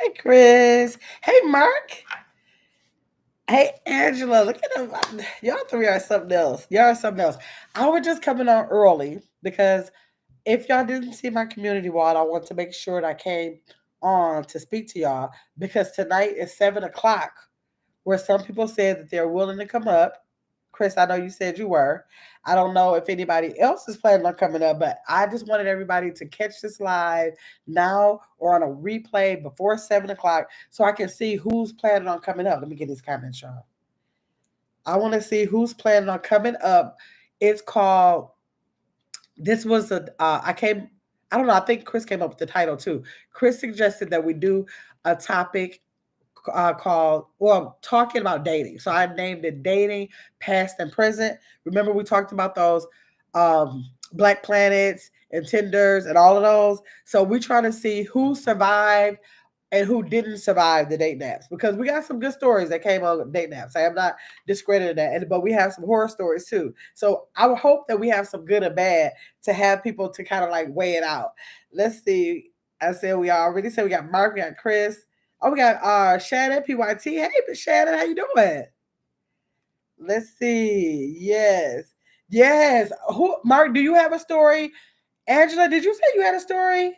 Hey, Chris. Hey, Mark. Hey, Angela. Look at them. Y'all three are something else. Y'all are something else. I was just coming on early because if y'all didn't see my community wall, I want to make sure that I came on to speak to y'all because tonight is 7 o'clock, where some people said that they're willing to come up. Chris, I know you said you were. I don't know if anybody else is planning on coming up, but I just wanted everybody to catch this live now or on a replay before 7 o'clock so I can see who's planning on coming up. Let me get these comments, y'all. I want to see who's planning on coming up. It's called, this was I don't know, I think Chris came up with the title too. Chris suggested that we do a topic called, well, talking about dating. So I named it Dating Past and Present. Remember, we talked about those Black Planets and Tinders and all of those. So we trying to see who survived and who didn't survive the date naps, because we got some good stories that came on date naps. I am not discrediting that, but we have some horror stories too. So I would hope that we have some good or bad to have people to kind of like weigh it out. Let's see. I said we already said we got Mark, we got Chris. Oh, we got Shannon PYT. Hey, Shannon, how you doing? Let's see. Yes, yes. Who, Mark? Do you have a story? Angela, did you say you had a story?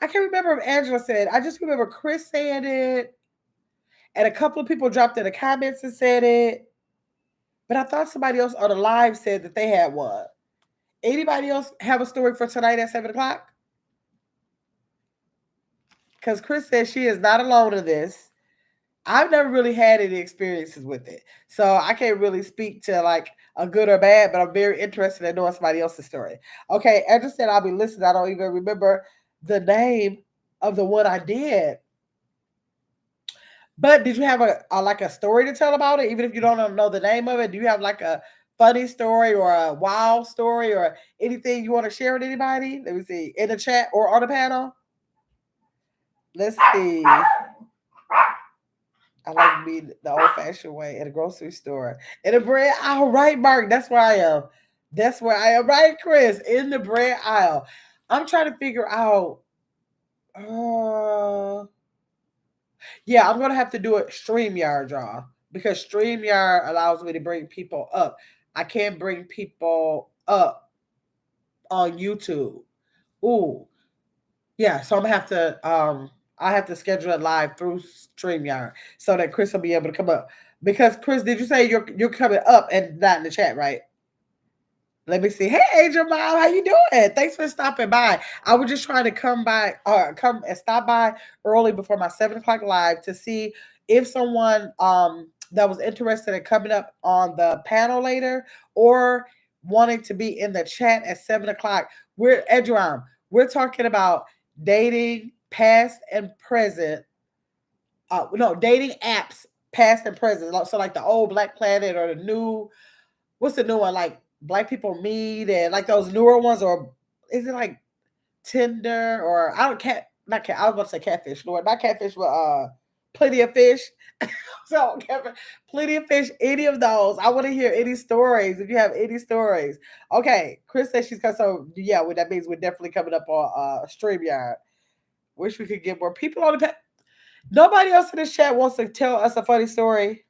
I can't remember if Angela said. I just remember Chris saying it, and a couple of people dropped in the comments and said it. But I thought somebody else on the live said that they had one. Anybody else have a story for tonight at 7 o'clock? Because Chris says she is not alone in this. I've never really had any experiences with it. So I can't really speak to like a good or bad, but I'm very interested in knowing somebody else's story. Okay, Andrew said I'll be listening. I don't even remember the name of the one I did. But did you have a like a story to tell about it? Even if you don't know the name of it, do you have like a funny story or a wild story or anything you want to share with anybody? Let me see. In the chat or on the panel? Let's see. I like being the old fashioned way at a grocery store. In the bread aisle, right, Mark? That's where I am. That's where I am, right, Chris? In the bread aisle. I'm trying to figure out. Uh, yeah, I'm gonna have to do it StreamYard, y'all, because StreamYard allows me to bring people up. I can't bring people up on YouTube. Ooh, yeah. So I'm gonna have to I have to schedule it live through StreamYard so that Chris will be able to come up. Because Chris, did you say you're coming up and not in the chat, right? Let me see. Hey, Angel Mom, how you doing? Thanks for stopping by. I was just trying to come by or come and stop by early before my 7 o'clock live to see if someone that was interested in coming up on the panel later or wanting to be in the chat at 7 o'clock. We're Edram. We're talking about dating past and present. No, dating apps past and present. So like the old Black Planet or the new, what's the new one? Like Black People Meet and like those newer ones, or is it like Tinder or I don't cat not cat I was about to say Catfish, Lord, not Catfish, but Plenty of Fish. So Plenty of Fish, any of those. I want to hear any stories if you have any stories. Okay, Chris says she's got, so yeah, what that means we're definitely coming up on StreamYard. Wish we could get more people on the Nobody else in the chat wants to tell us a funny story.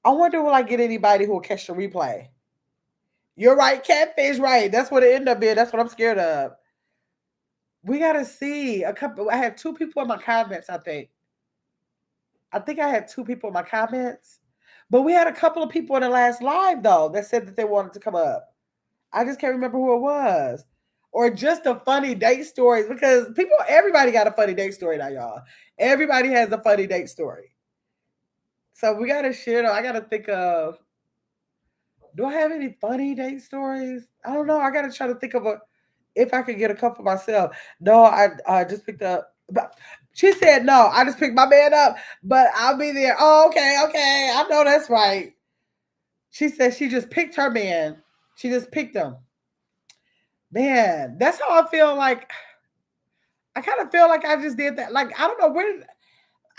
I wonder will I get anybody who will catch the replay. You're right, catfish, right. That's what it ended up being. That's what I'm scared of. We gotta see a couple. I had two people in my comments, I think. I think I had two people in my comments. But we had a couple of people in the last live though that said that they wanted to come up. I just can't remember who it was. Or just the funny date stories because everybody got a funny date story now, y'all. Everybody has a funny date story. So we gotta share them. I gotta think of, do I have any funny date stories? I don't know. I gotta try to think of if I could get a couple myself. No, I just picked up. But she said no. I just picked my man up, but I'll be there. Oh, okay, okay. I know that's right. She said she just picked her man. She just picked him. Man, that's how I feel like. I kind of feel like I just did that. Like I don't know where.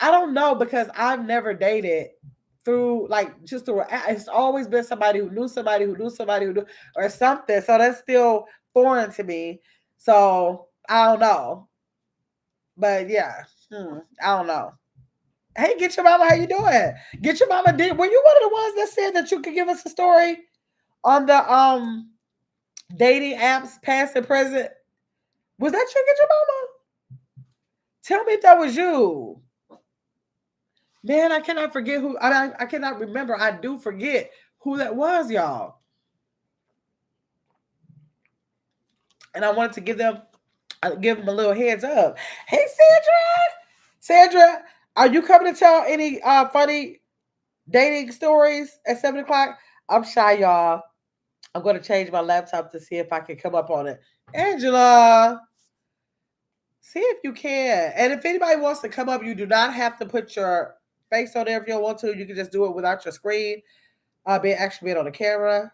I don't know because I've never dated through like just through. It's always been somebody who knew somebody who knew somebody who knew or something. So that's still foreign to me. So I don't know. But yeah, I don't know. Hey, get your mama. How you doing? Get your mama. Were you one of the ones that said that you could give us a story on the dating apps, past and present? Was that you? Get your mama. Tell me if that was you. Man, I cannot forget who. I cannot remember. I do forget who that was, y'all. And I wanted to give them a little heads up. Hey, Sandra, are you coming to tell any funny dating stories at 7 o'clock? I'm shy, y'all. I'm going to change my laptop to see if I can come up on it. Angela, see if you can. And if anybody wants to come up, you do not have to put your face on there if you don't want to. You can just do it without your screen. Being on the camera.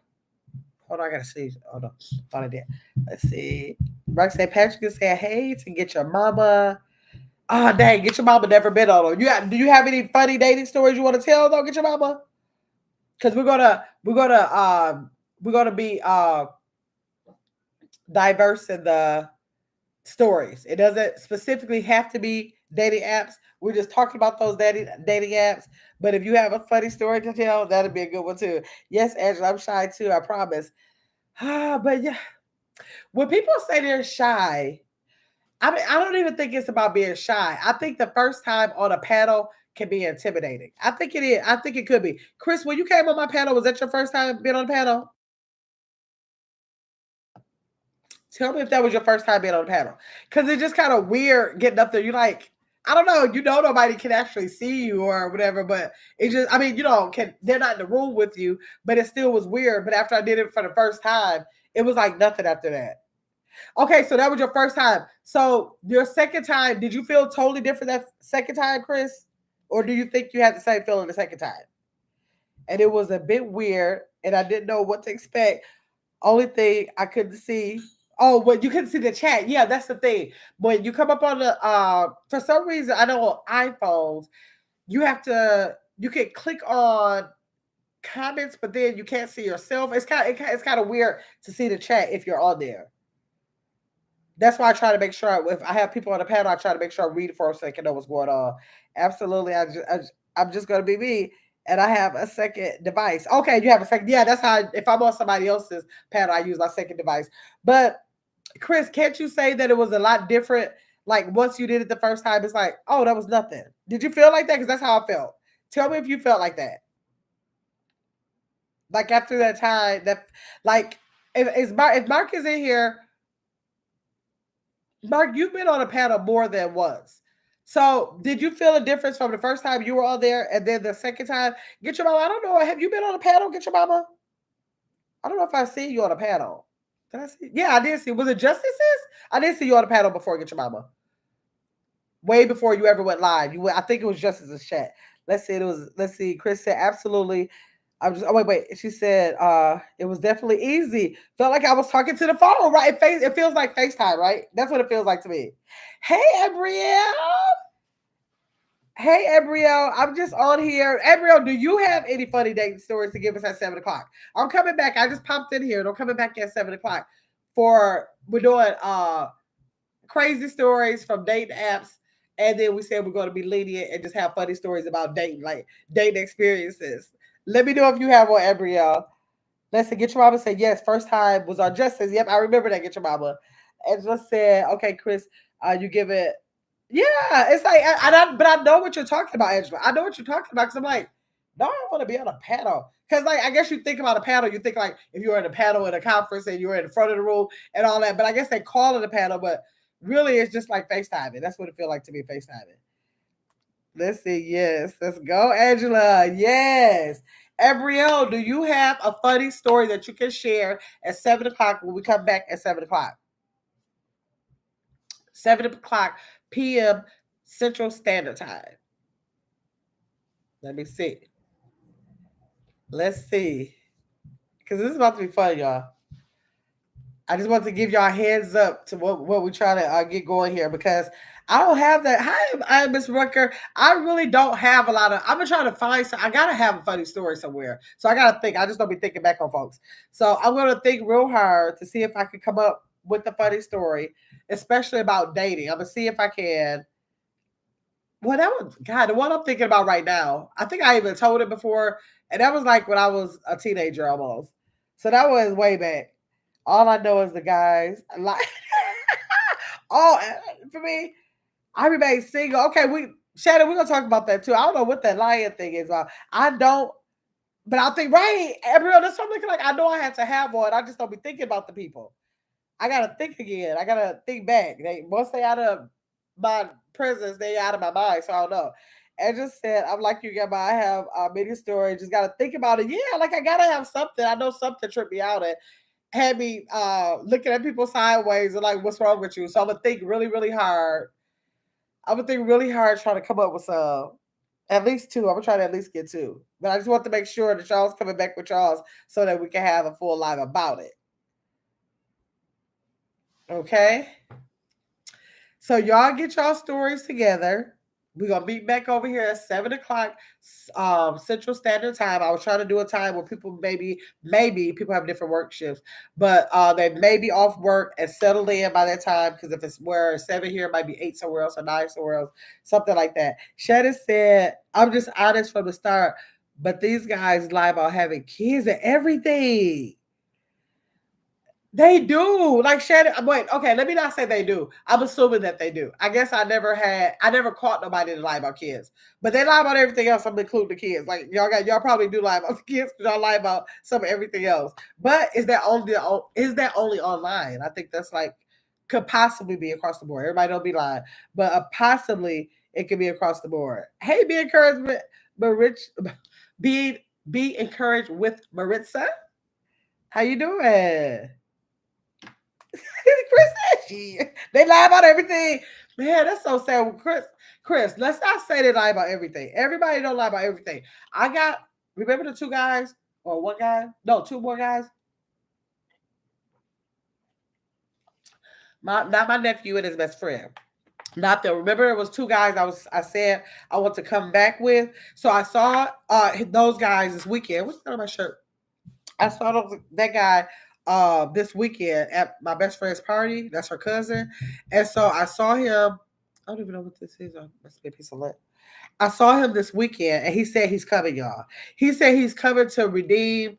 Hold on, I gotta see. Hold on. Thought I did. Let's see. Roxanne Patrick is saying, hey, to get your mama. Oh dang, get your mama never been on. Do you have any funny dating stories you want to tell though? Get your mama? Because we're gonna be diverse in the stories. It doesn't specifically have to be dating apps. We're just talking about those dating apps. But if you have a funny story to tell, that'd be a good one too. Yes, Angela, I'm shy too. I promise. But yeah, when people say they're shy, I mean, I don't even think it's about being shy. I think the first time on a panel can be intimidating. I think it is. I think it could be. Chris, when you came on my panel, was that your first time being on a panel? Tell me if that was your first time being on a panel. Because it's just kind of weird getting up there. You're like, I don't know, nobody can actually see you or whatever, but it just, I mean, they're not in the room with you, but it still was weird. But after I did it for the first time, it was like nothing after that. Okay, so that was your first time. So your second time, did you feel totally different that second time, Chris? Or do you think you had the same feeling the second time? And it was a bit weird, and I didn't know what to expect. Only thing I couldn't see. Oh, well, you couldn't see the chat. Yeah, that's the thing. When you come up on the for some reason, I know on iPhones, you can click on comments, but then you can't see yourself. It's kind of weird to see the chat if you're on there. That's why I try to make sure if I have people on the panel, I try to make sure I read it first so I can know what's going on. Absolutely, I'm just going to be me, and I have a second device. Okay, you have a second. Yeah, that's how. If I'm on somebody else's panel, I use my second device. But Chris, can't you say that it was a lot different? Like once you did it the first time, it's like, oh, that was nothing. Did you feel like that? Because that's how I felt. Tell me if you felt like that. Like after that time, that like if Mark is in here, Mark, you've been on a panel more than once. So, did you feel a difference from the first time you were on there and then the second time? Get your mama. I don't know. Have you been on a panel? Get your mama. I don't know if I see you on a panel. Did I see? Yeah, I did see. Was it Justices? I did see you on a panel before. Get your mama. Way before you ever went live. I think it was Justice's chat. Let's see. It was. Let's see. Chris said absolutely. I'm just. Oh wait. She said it was definitely easy. Felt like I was talking to the phone. Right. It feels like FaceTime. Right. That's what it feels like to me. Hey, Abrielle. Hey, Abrielle. I'm just on here. Abrielle, do you have any funny dating stories to give us at 7 o'clock? I'm coming back. I just popped in here. I'm coming back at 7 o'clock we're doing crazy stories from dating apps. And then we said we're going to be lenient and just have funny stories about dating, like dating experiences. Let me know if you have one, Abrielle. Let's say, Get Your Mama said, yes, first time was on Justice. Yep, I remember that, Get Your Mama. Angela said, okay, Chris, you give it. Yeah, it's like, but I know what you're talking about, Angela. I know what you're talking about because I'm like, no, I want to be on a panel. Because, like, I guess you think about a panel, you think, like, if you were in a panel at a conference and you were in the front of the room and all that. But I guess they call it a panel, but really it's just like FaceTiming. That's what it feels like to me, FaceTiming. Let's see. Yes. Let's go, Angela. Yes. Abrielle, do you have a funny story that you can share at 7 o'clock when we come back at 7 o'clock? 7 o'clock p.m. Central Standard Time. Let me see. Let's see. Because this is about to be fun, y'all. I just want to give y'all a heads up to what we're trying to get going here because I don't have that. Hi, I'm Miss Rucker. I really don't have a lot of. I've been trying to find some. I gotta have a funny story somewhere. So I gotta think. I just don't be thinking back on folks. So I'm gonna think real hard to see if I can come up with a funny story, especially about dating. I'm gonna see if I can. Well, that was God. The one I'm thinking about right now. I think I even told it before, and that was like when I was a teenager almost. So that was way back. All I know is the guys like. Oh, for me, I remain single. Okay, Shannon, we're gonna talk about that too. I don't know what that lion thing is. I don't, but I think right, everyone. That's something like I know I had to have one. I just don't be thinking about the people. I gotta think again. I gotta think back. Once they out of my presence, they out of my mind. So I don't know. And just said, I'm like you, Gemma. I have many stories. Just gotta think about it. Yeah, like I gotta have something. I know something tripped me out and had me looking at people sideways and like, what's wrong with you? So I'm gonna think really, really hard. I'm gonna think really hard trying to come up with some. At least two. I'm gonna try to at least get two. But I just want to make sure that y'all's coming back with y'all's so that we can have a full live about it. Okay. So y'all get y'all stories together. We're gonna meet back over here at 7 o'clock Central Standard Time. I was trying to do a time where people maybe people have different work shifts, but they may be off work and settled in by that time because if it's where 7 here, it might be 8 somewhere else or 9 somewhere else, something like that. Shannon said, I'm just honest from the start, but these guys lie about having kids and everything. They do. Like Shannon, wait, okay, let me not say they do. I'm assuming that they do. I guess I never caught nobody to lie about kids. But they lie about everything else, I'm including the kids. Like y'all probably do lie about the kids because y'all lie about some of everything else. But is that only online? I think that's like could possibly be across the board. Everybody don't be lying. But possibly it could be across the board. Hey, be encouraged, Rich. Be encouraged with Maritza. How you doing? Chris, they lie about everything. Man, that's so sad. Chris, let's not say they lie about everything. Everybody don't lie about everything. Remember the two guys or one guy? No, two more guys. Not my nephew and his best friend. Not them. Remember, it was two guys. I said I want to come back with. So I saw those guys this weekend. What's on my shirt? I saw that guy this weekend at my best friend's party. That's her cousin. And so I saw him. I don't even know what this is. Must be a piece of lint. I saw him this weekend and he said he's coming, y'all. He said he's coming to redeem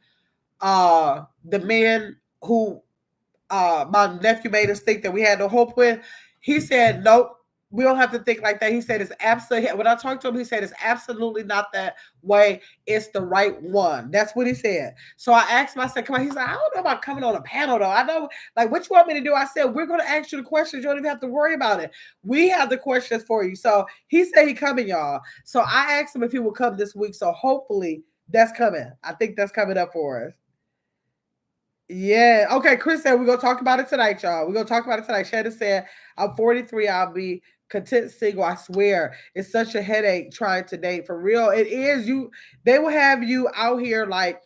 the men who my nephew made us think that we had no hope with. He said, nope, we don't have to think like that. He said it's absolutely, when I talked to him, he said it's absolutely not that way. It's the right one. That's what he said. So I asked him, I said, come on. He's like, I don't know about coming on a panel though. I know, like, what you want me to do? I said, we're going to ask you the questions. You don't even have to worry about it. We have the questions for you. So he said he coming, y'all. So I asked him if he would come this week. So hopefully that's coming. I think that's coming up for us. Yeah. Okay. Chris said we're gonna talk about it tonight, y'all. We're gonna talk about it tonight. Shannon said, I'm 43. I'll be content single. I swear. It's such a headache trying to date. For real. It is. They will have you out here like,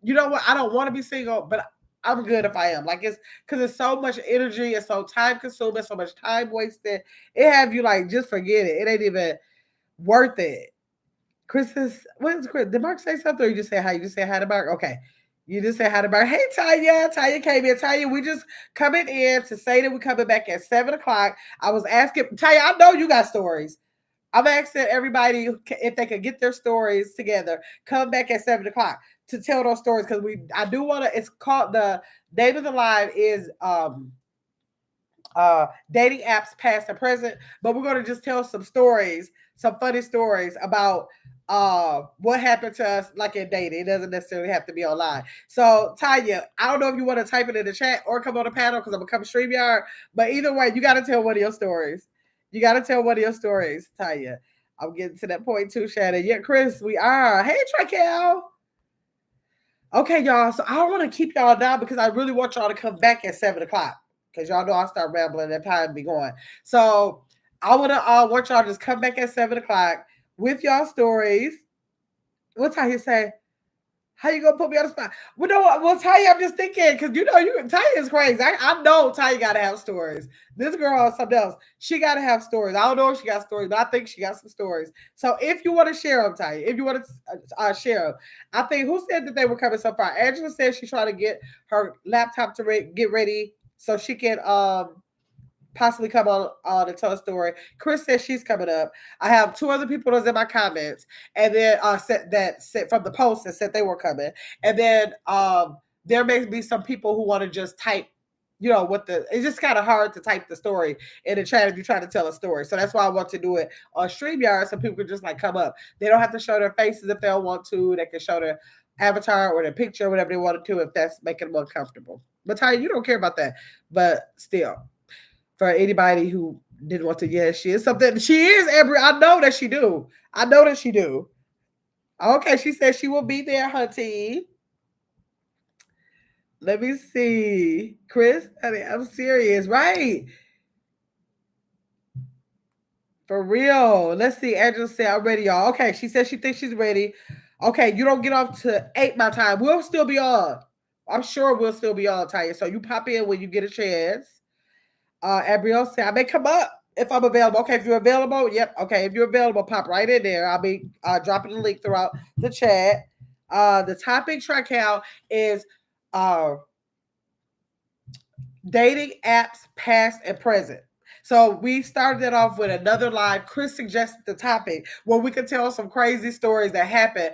you know what? I don't want to be single, but I'm good if I am. Like it's because it's so much energy, it's so time consuming, so much time wasted. It have you like just forget it. It ain't even worth it. What is Chris? Did Mark say something or you just say hi? You just say hi to Mark? Okay. You just say hi to Mark. Hey, Tanya. Tanya came in. Tanya, we just coming in to say that we're coming back at 7 o'clock. I was asking, Tanya, I know you got stories. I'm asking everybody if they could get their stories together. Come back at 7 o'clock to tell those stories because I do want to. It's called the name of the live is dating apps past and present, but we're going to just tell some stories, some funny stories about what happened to us like in dating. It doesn't necessarily have to be online. So Tanya, I don't know if you want to type it in the chat or come on the panel because I'm gonna come StreamYard, but either way, you got to tell one of your stories. You got to tell one of your stories, Tanya. I'm getting to that point too, Shannon. Yeah, Chris, we are. Hey, Traquel. Okay, y'all. So I don't want to keep y'all down because I really want y'all to come back at 7 o'clock because y'all know I start rambling and time be going. So I want to want y'all to just come back at 7 o'clock with y'all stories. What time you say? How you gonna put me on the spot? Well, no, well, Tanya, I'm just thinking because Tanya is crazy. I know Tanya gotta have stories. This girl is something else. She gotta have stories. I don't know if she got stories, but I think she got some stories. So if you want to share them, Tanya, if you want to share them, I think who said that they were coming so far? Angela said she's trying to get her laptop to get ready so she can possibly come on and tell a story. Chris says she's coming up. I have two other people that's in my comments, and then said from the post that said they were coming, and then there may be some people who want to just type. It's just kind of hard to type the story in the chat if you're trying to tell a story. So that's why I want to do it on StreamYard so people can just like come up. They don't have to show their faces if they don't want to. They can show their avatar or their picture, whatever they want to, if that's making them uncomfortable. But Ty, you don't care about that. But still, for anybody who didn't want to, yes, she is something. She is every. I know that she do. I know that she do. Okay, she said she will be there, Hunty. Let me see, Chris. I mean, I'm serious, right? For real. Let's see. Angela said, "I'm ready, y'all." Okay, she said she thinks she's ready. Okay, you don't get off to 8 my time. We'll still be on. I'm sure we'll still be on, Taya. So you pop in when you get a chance. Abriel said, I may come up if I'm available. Okay, if you're available, yep. Okay, if you're available, pop right in there. I'll be dropping the link throughout the chat. The topic track out is dating apps past and present. So we started it off with another live. Chris suggested the topic where we could tell some crazy stories that happened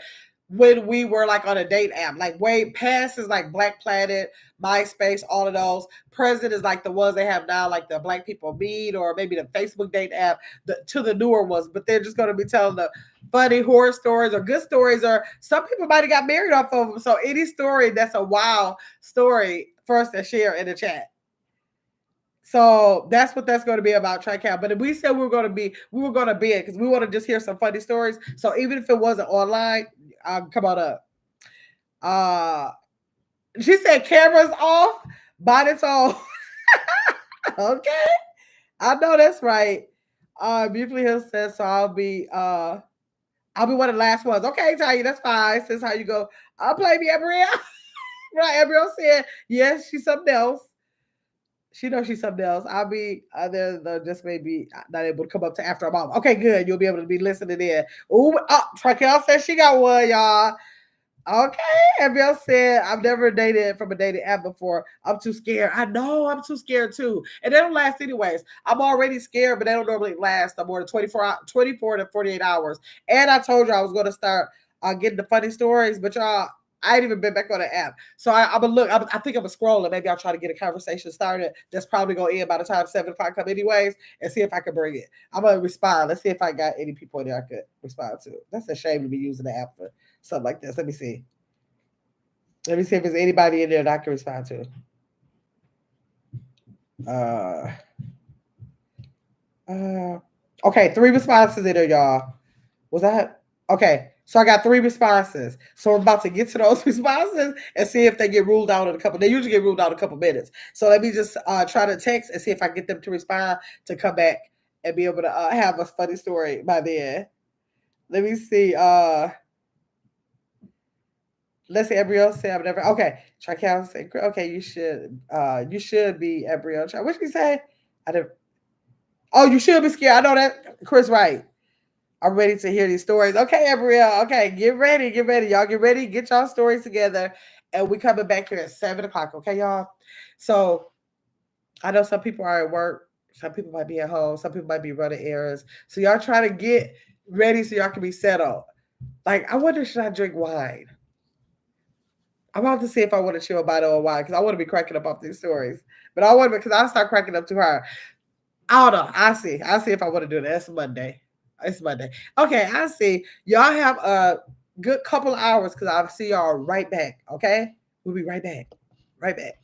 when we were like on a date app. Like way past is like Black Planet, MySpace, all of those. Present is like the ones they have now, like the Black People Meet or maybe the Facebook date app, to the newer ones. But they're just going to be telling the funny horror stories or good stories, or some people might have got married off of them. So any story that's a wild story for us to share in the chat. So that's what that's going to be about, Tri-Cal. But if we said we were going to be it because we want to just hear some funny stories. So even if it wasn't online, come on up. She said cameras off, bonnets off. Okay, I know that's right. Beautifully Hill says so. I'll be one of the last ones. Okay, Tanya, that's fine. Says how you go. I'll play me, Abrielle. Right, Abrielle said yes. She's something else. She knows she's something else. I'll be there, just maybe not able to come up to after a mom. Okay, good. You'll be able to be listening in. Ooh, Traquel said she got one, y'all. Okay, Abiel said, I've never dated from a dating app before. I'm too scared. I know, I'm too scared too. And they don't last anyways. I'm already scared, but they don't normally last no more than 24 to 48 hours. And I told you I was going to start getting the funny stories, but y'all, I ain't even been back on the app. So I'm going to look. I think I'm going to scroll and maybe I'll try to get a conversation started that's probably going to end by the time 7 o'clock come anyways and see if I can bring it. I'm going to respond. Let's see if I got any people in there I could respond to. That's a shame to be using the app for something like this. Let me see. Let me see if there's anybody in there that I can respond to. Okay, 3 responses in there, y'all. Was that okay? So I got 3 responses. So I'm about to get to those responses and see if they get ruled out in a couple. They usually get ruled out in a couple minutes. So let me just try to text and see if I get them to respond to come back and be able to have a funny story by then. Let me see. Let's say Abrielle say I've never. Okay, Traquel say okay. You should be Abrielle. What did he say? I didn't. Oh, you should be scared. I know that. Chris, right? I'm ready to hear these stories. Okay, Abrielle. Okay, get ready. Y'all get ready. Get y'all stories together. and we coming back here at 7 o'clock. Okay, y'all. So I know some people are at work. Some people might be at home. Some people might be running errands. So y'all try to get ready so y'all can be settled. Like, I wonder, should I drink wine? I'm about to see if I want to chill a bottle of wine because I want to be cracking up off these stories. But I want to, because I'll start cracking up too hard. I don't know. I see. I see if I want to do that. It's Monday. It's Monday. Okay, I see. Y'all have a good couple of hours because I'll see y'all right back. Okay, we'll be right back. Right back.